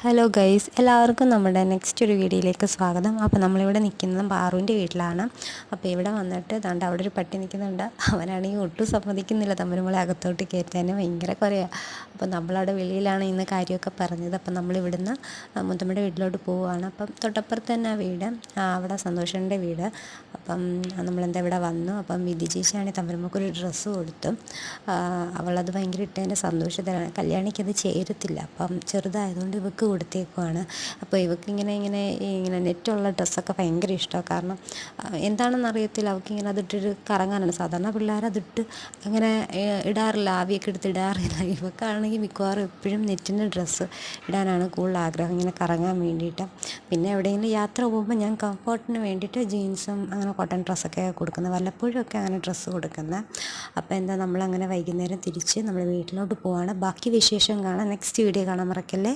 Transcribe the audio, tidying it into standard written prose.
Hello guys, എല്ലാവർക്കും നമ്മുടെ next ഒരു വീഡിയോയിലേക്ക് സ്വാഗതം. അപ്പോൾ നമ്മളിവിടെ നിൽക്കുന്നത് പാറുവിൻ്റെ വീട്ടിലാണ്. അപ്പോൾ ഇവിടെ വന്നിട്ട് ദാണ്ട് അവിടെ ഒരു പട്ടി നിൽക്കുന്നുണ്ട്. അവനാണെങ്കിൽ ഒട്ടും സമ്മതിക്കുന്നില്ല തമ്മിൽ അകത്തോട്ട് കയറ്റാൻ, ഭയങ്കര കുറയാണ്. അപ്പോൾ നമ്മളവിടെ വെളിയിലാണ് ഇന്ന് കാര്യമൊക്കെ പറഞ്ഞത്. അപ്പം നമ്മളിവിടുന്ന് മുത്തമ്മയുടെ വീട്ടിലോട്ട് പോവുകയാണ്. അപ്പം തൊട്ടപ്പുറത്ത് തന്നെ ആ വീട്, അവിടെ സന്തോഷൻ്റെ വീട്. അപ്പം നമ്മളെന്താ ഇവിടെ വന്നു. അപ്പം വിധി ചേച്ചിയാണെങ്കിൽ തമ്മിലമ്മക്കൊരു ഡ്രസ്സ് കൊടുത്തു. അവളത് ഭയങ്കര ഇട്ടതിൻ്റെ സന്തോഷത്തിലാണ്. കല്യാണിക്കത് ചേരത്തില്ല, അപ്പം ചെറുതായതുകൊണ്ട് ഇവക്ക് കൊടുത്തേക്കുവാണ്. അപ്പോൾ ഇവക്ക് ഇങ്ങനെ നെറ്റുള്ള ഡ്രസ്സൊക്കെ ഭയങ്കര ഇഷ്ടമാണ്. കാരണം എന്താണെന്ന് അറിയത്തില്ല, അവൾക്കിങ്ങനെ അതിട്ടൊരു കറങ്ങാനാണ്. സാധാരണ പിള്ളേർ അതിട്ട് അങ്ങനെ ഇടാറില്ല, ആവിയൊക്കെ എടുത്ത് ഇടാറില്ല. ഇവക്കാണെങ്കിൽ മിക്കവാറും എപ്പോഴും നെറ്റിൻ്റെ ഡ്രസ്സ് ഇടാനാണ് കൂടുതൽ ആഗ്രഹം, ഇങ്ങനെ കറങ്ങാൻ വേണ്ടിയിട്ട്. പിന്നെ എവിടെയെങ്കിലും യാത്ര പോകുമ്പോൾ ഞാൻ കംഫർട്ടിന് വേണ്ടിയിട്ട് ജീൻസും അങ്ങനെ കോട്ടൺ ഡ്രസ്സൊക്കെ കൊടുക്കുന്നത്, വല്ലപ്പോഴും ഒക്കെ അങ്ങനെ ഡ്രസ്സ് കൊടുക്കുന്നത്. അപ്പോൾ എന്താ നമ്മളങ്ങനെ വൈകുന്നേരം തിരിച്ച് നമ്മൾ വീട്ടിലോട്ട് പോവാണ്. ബാക്കി വിശേഷം കാണാം, നെക്സ്റ്റ് വീഡിയോ കാണാൻ മറക്കല്ലേ.